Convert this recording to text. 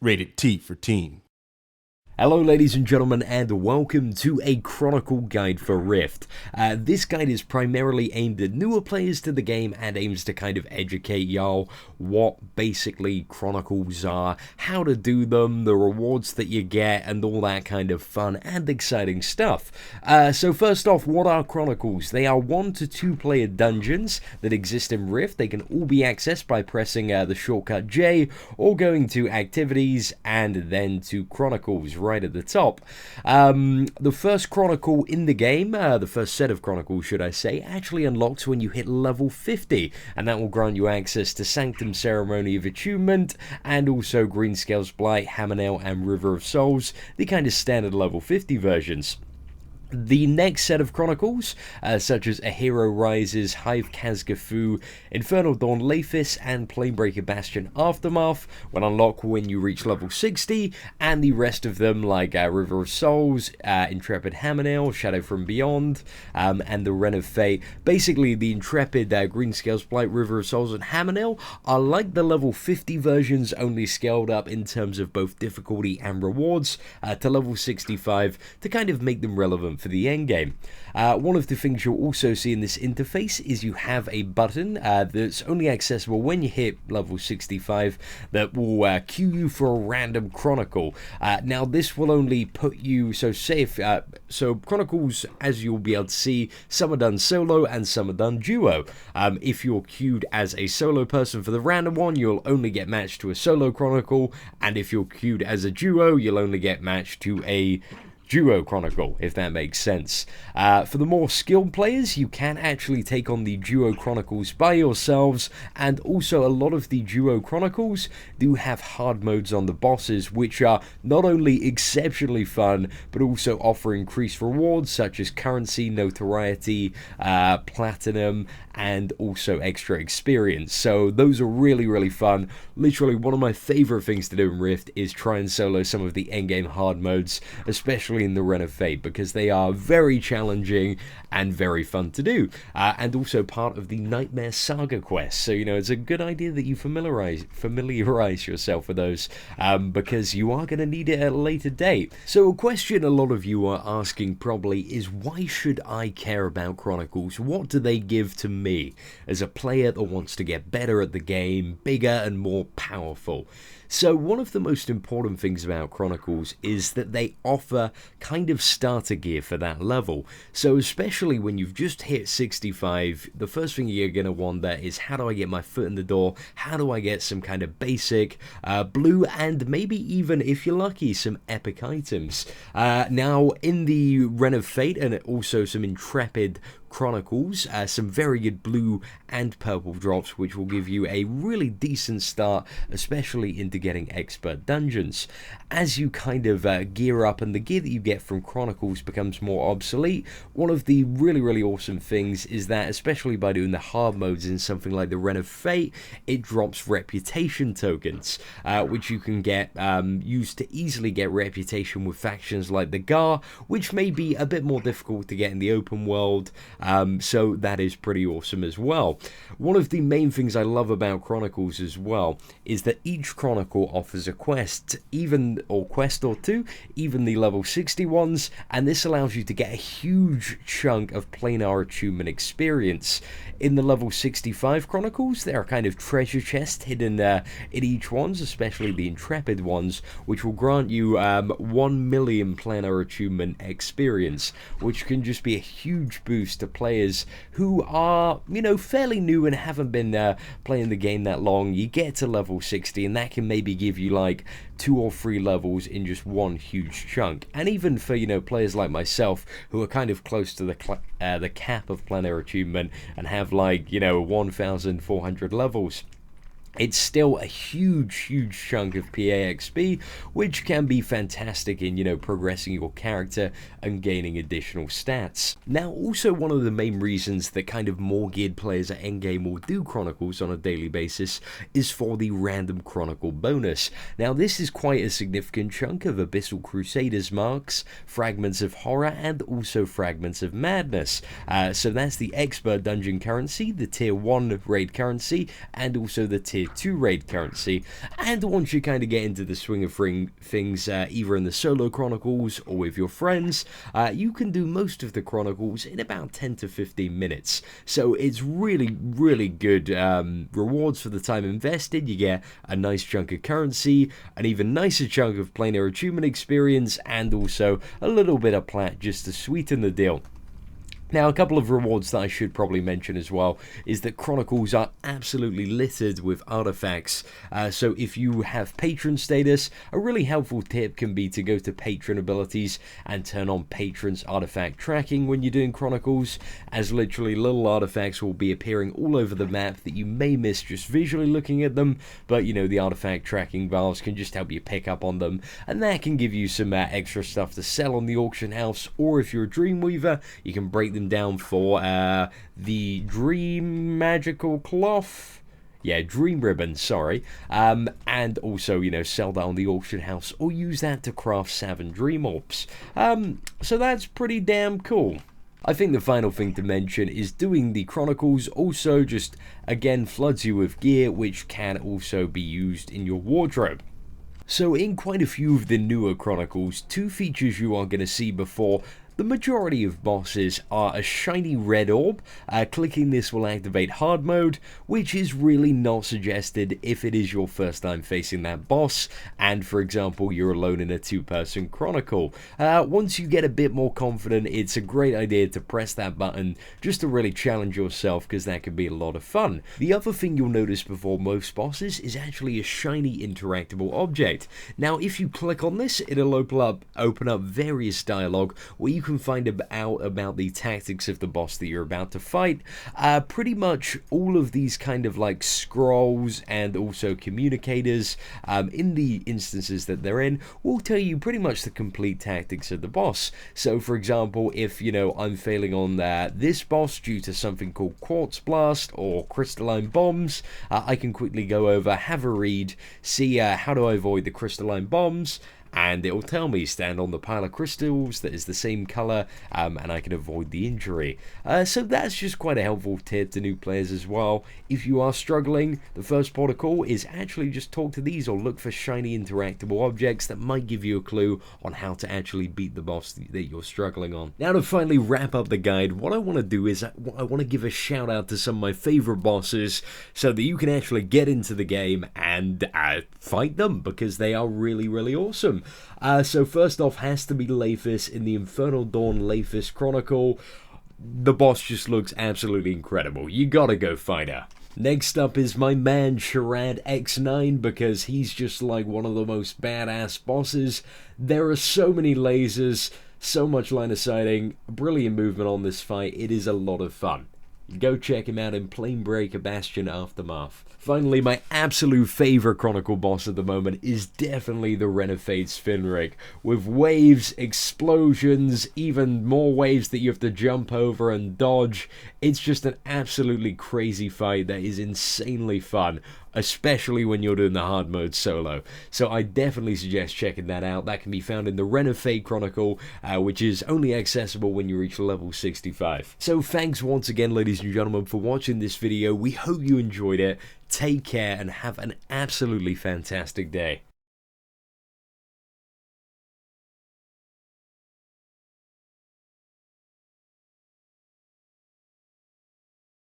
Rated T for teen. Hello ladies and gentlemen, and welcome to a Chronicle guide for Rift. This guide is primarily aimed at newer players to the game and aims to kind of educate y'all what basically Chronicles are, how to do them, the rewards that you get, and all that kind of fun and exciting stuff. So first off, what are Chronicles? They are 1 to 2 player dungeons that exist in Rift. They can all be accessed by pressing the shortcut J or going to Activities and then to Chronicles right at the top. The first Chronicle in the game, the first set of Chronicles should I say, actually unlocks when you hit level 50, and that will grant you access to Sanctum Ceremony of Attunement and also Greenscale's Blight, Hammernail and River of Souls, the kind of standard level 50 versions. The next set of Chronicles, such as A Hero Rises, Hive Kazgafu, Infernal Dawn Laphis, and Planebreaker Bastion Aftermath, will unlock when you reach level 60, and the rest of them, like River of Souls, Intrepid Hammernail, Shadow from Beyond, and the Wren of Fate. Basically, the Intrepid, Greenscale's Blight, River of Souls, and Hammernail are like the level 50 versions, only scaled up in terms of both difficulty and rewards to level 65 to kind of make them relevant for the endgame. One of the things you'll also see in this interface is you have a button that's only accessible when you hit level 65 that will queue you for a random Chronicle. Now this will only put you, so say if, so Chronicles, as you'll be able to see, some are done solo and some are done duo. If you're queued as a solo person for the random one, you'll only get matched to a solo Chronicle, and if you're queued as a duo, you'll only get matched to a duo Chronicle, if that makes sense. For the more skilled players, you can actually take on the duo Chronicles by yourselves, and also a lot of the duo Chronicles do have hard modes on the bosses, which are not only exceptionally fun, but also offer increased rewards such as currency, notoriety, platinum, and also extra experience. So those are really, really fun. Literally one of my favorite things to do in Rift is try and solo some of the endgame hard modes, especially in the Wren of Fate, because they are very challenging and very fun to do, and also part of the Nightmare Saga quest. So, you know, it's a good idea that you familiarize yourself with those, because you are going to need it at a later date. So a question a lot of you are asking probably is, why should I care about Chronicles? What do they give to me as a player that wants to get better at the game, bigger and more powerful? So one of the most important things about Chronicles is that they offer kind of starter gear for that level. So especially when you've just hit 65, the first thing you're going to wonder is, how do I get my foot in the door? How do I get some kind of basic blue and maybe even, if you're lucky, some epic items? Now in the Wren of Fate and also some Intrepid Chronicles, some very good blue and purple drops, which will give you a really decent start, especially into getting expert dungeons. As you kind of gear up and the gear that you get from Chronicles becomes more obsolete, one of the really awesome things is that, especially by doing the hard modes in something like the Wren of Fate, it drops reputation tokens, which you can get used to easily get reputation with factions like the Gar, which may be a bit more difficult to get in the open world. So that is pretty awesome as well. One of the main things I love about Chronicles as well is that each Chronicle offers a quest, quest or two, even the level 60 ones, and this allows you to get a huge chunk of planar attunement experience. In the level 65 Chronicles, there are kind of treasure chests hidden in each ones, especially the Intrepid ones, which will grant you 1 million planar attunement experience, which can just be a huge boost to players who are, you know, fairly new and haven't been playing the game that long. You get to level 60 and that can maybe give you like 2 or 3 levels in just one huge chunk. And even for, you know, players like myself who are kind of close to the cap of planar attunement and have like, you know, 1,400 levels, it's still a huge chunk of PAXP, which can be fantastic in, you know, progressing your character and gaining additional stats. Now, also one of the main reasons that kind of more geared players at endgame will do Chronicles on a daily basis is for the random Chronicle bonus. Now, this is quite a significant chunk of Abyssal Crusaders marks, Fragments of Horror, and also Fragments of Madness. So that's the Expert Dungeon currency, the Tier 1 raid currency, and also the Tier tier 2 raid currency, and once you kind of get into the swing of things, either in the solo Chronicles or with your friends, you can do most of the Chronicles in about 10 to 15 minutes. So it's really, really good rewards for the time invested. You get a nice chunk of currency, an even nicer chunk of planar achievement experience, and also a little bit of plat just to sweeten the deal. Now, a couple of rewards that I should probably mention as well is that Chronicles are absolutely littered with artifacts. So if you have patron status, a really helpful tip can be to go to patron abilities and turn on patron's artifact tracking when you're doing Chronicles, as literally little artifacts will be appearing all over the map that you may miss just visually looking at them, but you know, the artifact tracking bars can just help you pick up on them, and that can give you some extra stuff to sell on the auction house, or if you're a Dreamweaver, you can break them down for the Dream Magical Cloth, Dream Ribbon, sorry, and also, you know, sell that on the auction house or use that to craft 7 Dream Orbs. So that's pretty damn cool. I think the final thing to mention is doing the Chronicles also just, again, floods you with gear, which can also be used in your wardrobe. So in quite a few of the newer Chronicles, 2 features you are going to see before the majority of bosses are a shiny red orb. Clicking this will activate hard mode, which is really not suggested if it is your first time facing that boss, and for example you're alone in a 2-person Chronicle. Once you get a bit more confident, it's a great idea to press that button just to really challenge yourself, because that can be a lot of fun. The other thing you'll notice before most bosses is actually a shiny interactable object. Now if you click on this, it'll open up various dialogue where you can find out about the tactics of the boss that you're about to fight. Pretty much all of these kind of like scrolls and also communicators in the instances that they're in will tell you pretty much the complete tactics of the boss. So for example, if you know I'm failing on this boss due to something called Quartz Blast or Crystalline Bombs, I can quickly go over, have a read, see how do I avoid the crystalline bombs, and it will tell me stand on the pile of crystals that is the same color, and I can avoid the injury. So that's just quite a helpful tip to new players as well. If you are struggling, the first port of call is actually just talk to these or look for shiny interactable objects that might give you a clue on how to actually beat the boss that you're struggling on. Now to finally wrap up the guide, what I want to do is I want to give a shout out to some of my favorite bosses so that you can actually get into the game and fight them, because they are really, really awesome. So first off has to be Leifis in the Infernal Dawn Leifis Chronicle. The boss just looks absolutely incredible. You gotta go fight her. Next up is my man Sharad X9, because he's just like one of the most badass bosses. There are so many lasers, so much line of sighting, brilliant movement on this fight. It is a lot of fun. Go check him out in Planebreaker Bastion Aftermath. Finally, my absolute favorite Chronicle boss at the moment is definitely the Renefade's Finrig. With waves, explosions, even more waves that you have to jump over and dodge. It's just an absolutely crazy fight that is insanely fun, especially when you're doing the hard mode solo. So I definitely suggest checking that out. That can be found in the Renefade Chronicle, which is only accessible when you reach level 65. So thanks once again, ladies and gentlemen, for watching this video. We hope you enjoyed it. Take care and have an absolutely fantastic day.